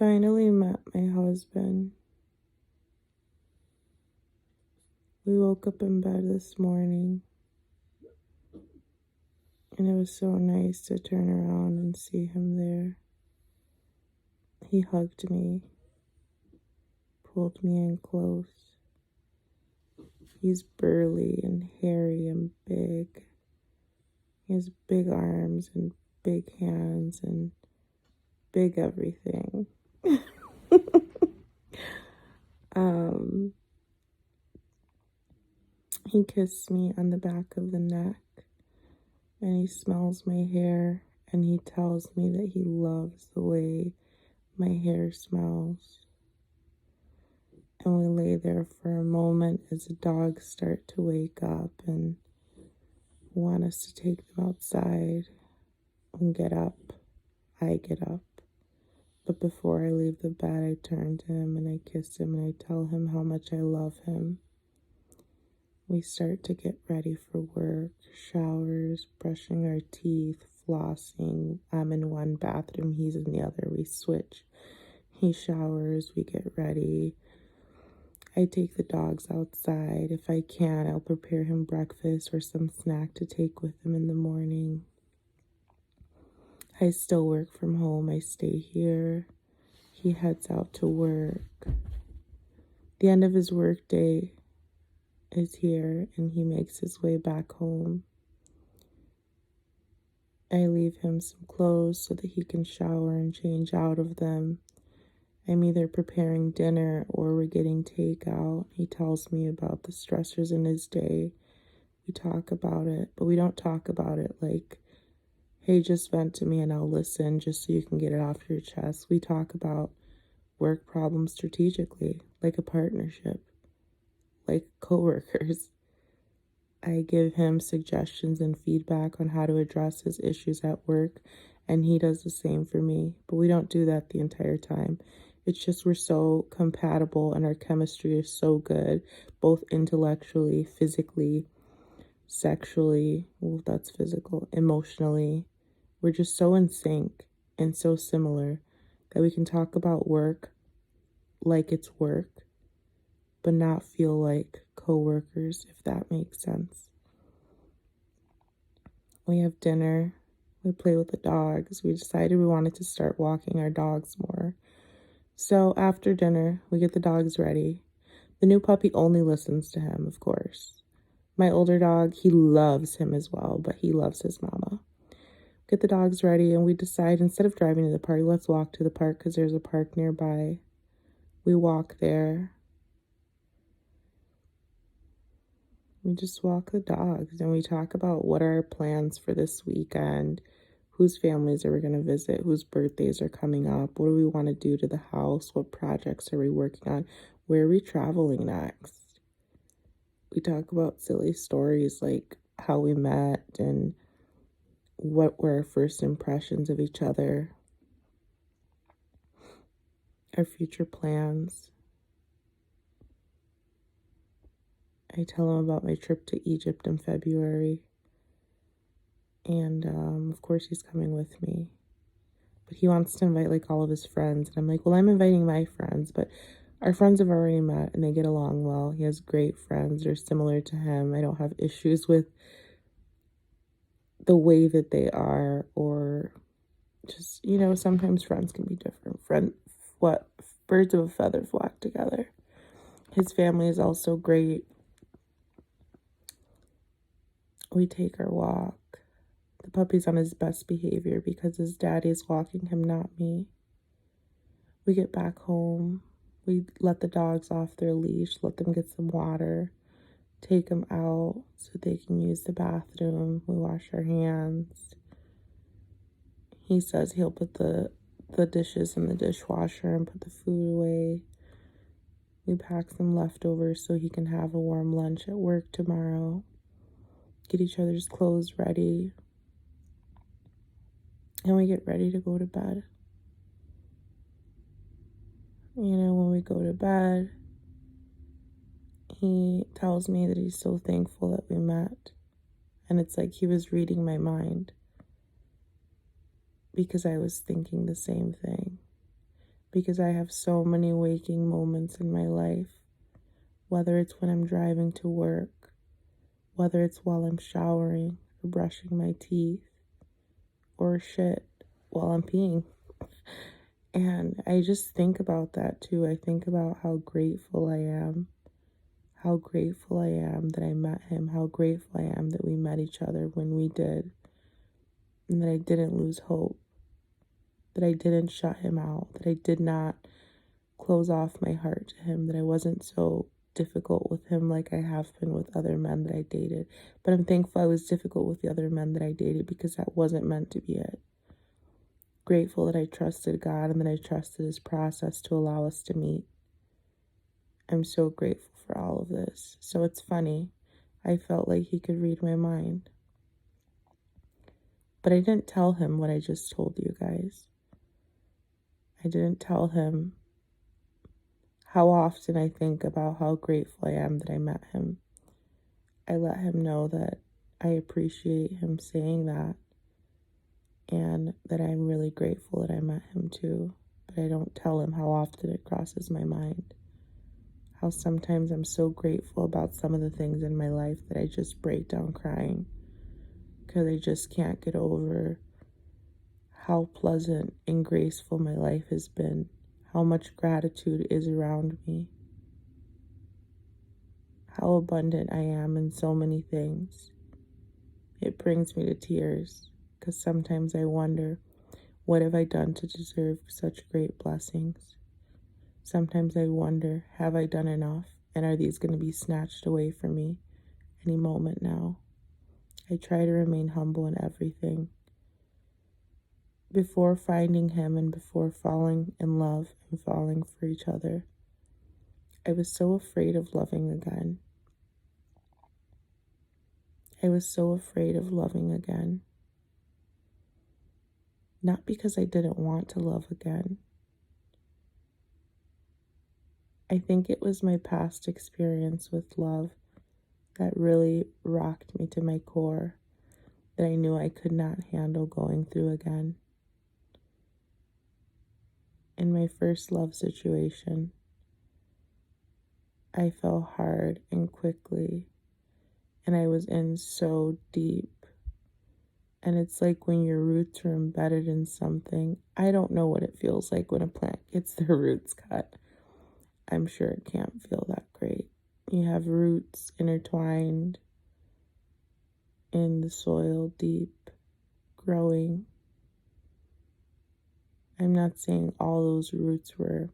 finally met my husband. We woke up in bed this morning, and it was so nice to turn around and see him there. He hugged me, pulled me in close. He's burly and hairy and big. He has big arms and big hands and big everything. He kissed me on the back of the neck, and he smells my hair, and he tells me that he loves the way my hair smells. And we lay there for a moment as the dogs start to wake up and want us to take them outside and get up. I get up. But before I leave the bed, I turn to him and I kiss him and I tell him how much I love him. We start to get ready for work, showers, brushing our teeth, flossing. I'm in one bathroom, he's in the other. We switch. He showers, we get ready. I take the dogs outside. If I can, I'll prepare him breakfast or some snack to take with him in the morning. I still work from home. I stay here. He heads out to work. The end of his work day is here, and he makes his way back home. I leave him some clothes so that he can shower and change out of them. I'm either preparing dinner or we're getting takeout. He tells me about the stressors in his day. We talk about it, but we don't talk about it like, hey, just vent to me and I'll listen just so you can get it off your chest. We talk about work problems strategically, like a partnership, like coworkers. I give him suggestions and feedback on how to address his issues at work, and he does the same for me. But we don't do that the entire time. It's just we're so compatible and our chemistry is so good, both intellectually, physically, sexually, well, that's physical, emotionally. We're just so in sync and so similar that we can talk about work like it's work, but not feel like co-workers, if that makes sense. We have dinner. We play with the dogs. We decided we wanted to start walking our dogs more. So after dinner, we get the dogs ready. The new puppy only listens to him, of course. My older dog, he loves him as well, but he loves his mama. Get the dogs ready, and we decide instead of driving to the park, let's walk to the park because there's a park nearby. We walk there. We just walk the dogs, and we talk about what are our plans for this weekend. Whose families are we going to visit? Whose birthdays are coming up? What do we want to do to the house? What projects are we working on? Where are we traveling next? We talk about silly stories like how we met and what were our first impressions of each other, our future plans. I tell him about my trip to Egypt in February. And, of course, he's coming with me. But he wants to invite, like, all of his friends. And I'm like, well, I'm inviting my friends. But our friends have already met, and they get along well. He has great friends. They're similar to him. I don't have issues with the way that they are. Or just, sometimes friends can be different. Birds of a feather flock together. His family is also great. We take our walk. The puppy's on his best behavior because his daddy is walking him, not me. We get back home. We let the dogs off their leash, let them get some water, take them out so they can use the bathroom. We wash our hands. He says he'll put the dishes in the dishwasher and put the food away. We pack some leftovers so he can have a warm lunch at work tomorrow. Get each other's clothes ready. And we get ready to go to bed. When we go to bed, he tells me that he's so thankful that we met. And it's like he was reading my mind because I was thinking the same thing. because I have so many waking moments in my life, whether it's when I'm driving to work, whether it's while I'm showering or brushing my teeth, or shit while I'm peeing. And I just think about that too. I think about how grateful I am. How grateful I am that I met him. How grateful I am that we met each other when we did. And that I didn't lose hope. That I didn't shut him out. That I did not close off my heart to him. That I wasn't so difficult with him like I have been with other men that I dated. But I'm thankful I was difficult with the other men that I dated because that wasn't meant to be it. Grateful that I trusted God and that I trusted his process to allow us to meet. I'm so grateful for all of this. So it's funny. I felt like he could read my mind. But I didn't tell him what I just told you guys. I didn't tell him how often I think about how grateful I am that I met him. I let him know that I appreciate him saying that and that I'm really grateful that I met him too. But I don't tell him how often it crosses my mind. How sometimes I'm so grateful about some of the things in my life that I just break down crying because I just can't get over how pleasant and graceful my life has been, how much gratitude is around me, how abundant I am in so many things. It brings me to tears because sometimes I wonder, what have I done to deserve such great blessings? Sometimes I wonder, have I done enough? And are these going to be snatched away from me any moment now? I try to remain humble in everything. Before finding him and before falling in love and falling for each other, I was so afraid of loving again. I was so afraid of loving again. Not because I didn't want to love again. I think it was my past experience with love that really rocked me to my core, that I knew I could not handle going through again. In my first love situation, I fell hard and quickly, and I was in so deep. And it's like when your roots are embedded in something. I don't know what it feels like when a plant gets their roots cut. I'm sure it can't feel that great. You have roots intertwined in the soil deep, growing. I'm not saying all those roots were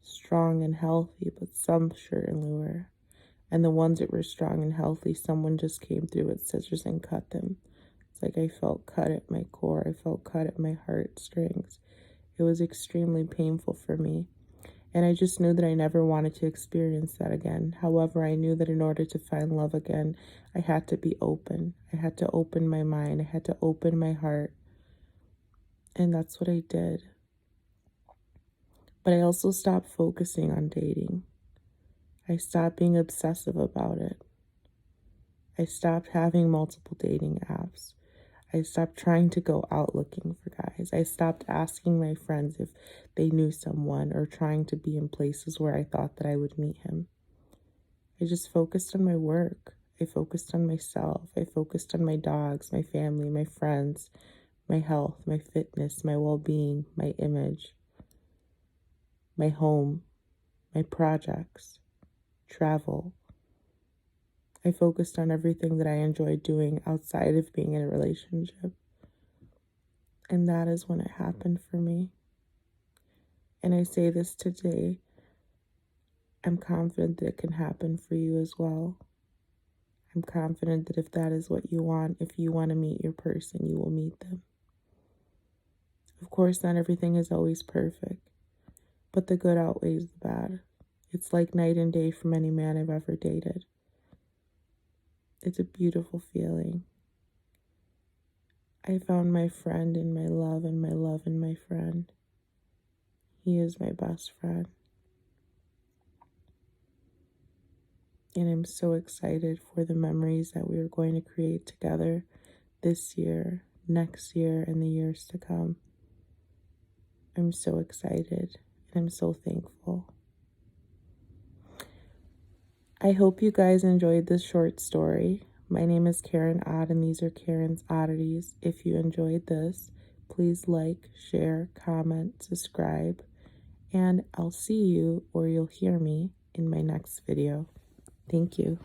strong and healthy, but some certainly were. And the ones that were strong and healthy, someone just came through with scissors and cut them. It's like I felt cut at my core. I felt cut at my heartstrings. It was extremely painful for me. And I just knew that I never wanted to experience that again. However, I knew that in order to find love again, I had to be open. I had to open my mind. I had to open my heart. And that's what I did. But I also stopped focusing on dating. I stopped being obsessive about it. I stopped having multiple dating apps. I stopped trying to go out looking for guys. I stopped asking my friends if they knew someone or trying to be in places where I thought that I would meet him. I just focused on my work. I focused on myself. I focused on my dogs, my family, my friends, my health, my fitness, my well-being, my image, my home, my projects, travel. I focused on everything that I enjoyed doing outside of being in a relationship. And that is when it happened for me. And I say this today, I'm confident that it can happen for you as well. I'm confident that if that is what you want, if you want to meet your person, you will meet them. Of course, not everything is always perfect, but the good outweighs the bad. It's like night and day from any man I've ever dated. It's a beautiful feeling. I found my friend in my love and my love in my friend. He is my best friend. And I'm so excited for the memories that we are going to create together this year, next year, and the years to come. I'm so excited. and I'm so thankful. I hope you guys enjoyed this short story. My name is Karen Odd, and these are Karen's Oddities. If you enjoyed this, please like, share, comment, subscribe, and I'll see you, or you'll hear me, in my next video. Thank you.